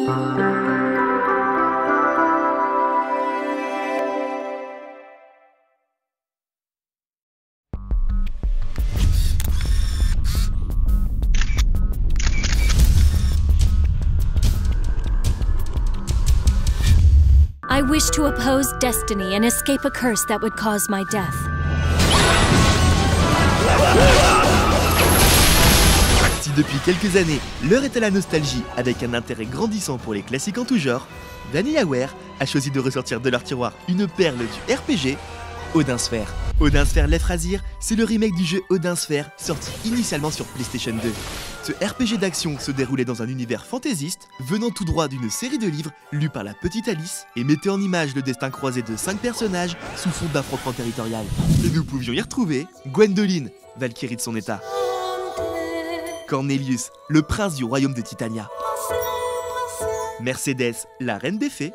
I wish to oppose destiny and escape a curse that would cause my death. Si depuis quelques années, l'heure est à la nostalgie avec un intérêt grandissant pour les classiques en tout genre, VanillaWare a choisi de ressortir de leur tiroir une perle du RPG, Odin Sphere. Odin Sphere l'Efrazir, c'est le remake du jeu Odin Sphere sorti initialement sur PlayStation 2. Ce RPG d'action se déroulait dans un univers fantaisiste, venant tout droit d'une série de livres lus par la petite Alice et mettait en image le destin croisé de 5 personnages sous fond d'affrontements territorial. Et nous pouvions y retrouver Gwendoline, Valkyrie de son état, Cornelius, le prince du royaume de Titania, Mercedes, la reine des fées,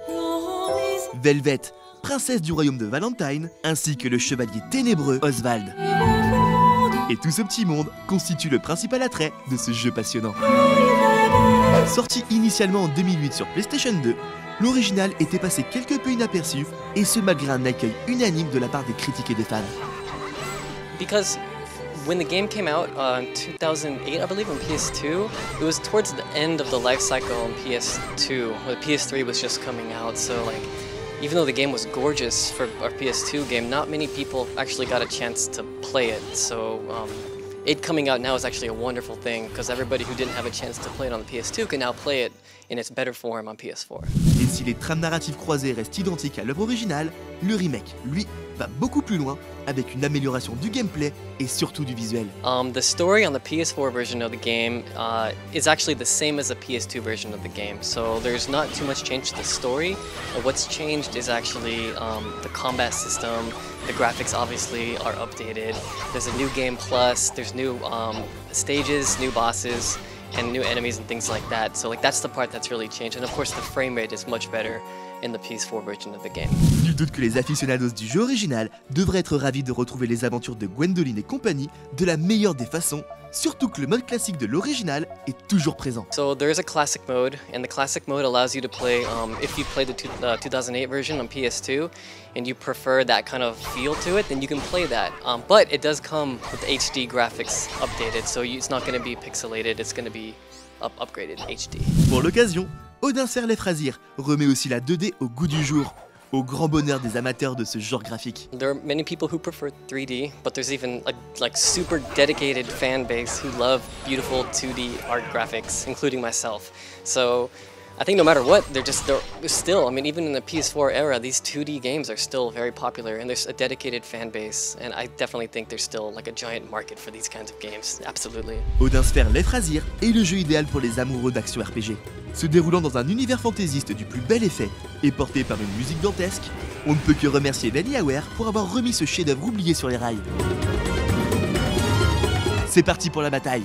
Velvet, princesse du royaume de Valentine, ainsi que le chevalier ténébreux Oswald. Et tout ce petit monde constitue le principal attrait de ce jeu passionnant. Sorti initialement en 2008 sur PlayStation 2, l'original était passé quelque peu inaperçu, et ce malgré un accueil unanime de la part des critiques et des fans. Because when the game came out in 2008, I believe, on PS2, it was towards the end of the life cycle on PS2, where the PS3 was just coming out, so like, even though the game was gorgeous for our PS2 game, not many people actually got a chance to play it, so it coming out now is actually a wonderful thing, because everybody who didn't have a chance to play it on the PS2 can now play it in its better form on PS4. Et si les trames narratives croisées restent identiques à l'œuvre originale, le remake, lui, va beaucoup plus loin, avec une amélioration du gameplay et surtout du visuel. The story on the PS4 version of the game is actually the same as the PS2 version of the game, so there's not too much change to the story. What's changed is actually the combat system. The graphics obviously are updated. There's a new game plus, there's new stages, new bosses, and new enemies and things like that. So like that's the part that's really changed. And of course the frame rate is much better in the PS4 version of the game. Nul doute que les aficionados du jeu original devraient être ravis de retrouver les aventures de Gwendoline et compagnie de la meilleure des façons, surtout que le mode classique de l'original est toujours présent. So there is a classic mode, and the classic mode allows you to play, if you play the 2008 version on PS2, and you prefer that kind of feel to it, then you can play that. But it does come with HD graphics updated, so it's not going to be pixelated, it's going to be upgraded HD. Pour l'occasion, Odin Sphere l'Efrazir remet aussi la 2D au goût du jour, au grand bonheur des amateurs de ce genre graphique. There are many people who prefer 3D, but there's even like super dedicated fan base who love beautiful 2D art graphics, including myself. So I think no matter what, they're still, I mean, even in the PS4 era, these 2D games are still very popular, and there's a dedicated fan base, and I definitely think there's still like a giant market for these kinds of games, absolutely. Odin Sphere l'Efrazir est le jeu idéal pour les amoureux d'action RPG. Se déroulant dans un univers fantaisiste du plus bel effet et porté par une musique dantesque, on ne peut que remercier VanillaWare pour avoir remis ce chef-d'œuvre oublié sur les rails. C'est parti pour la bataille.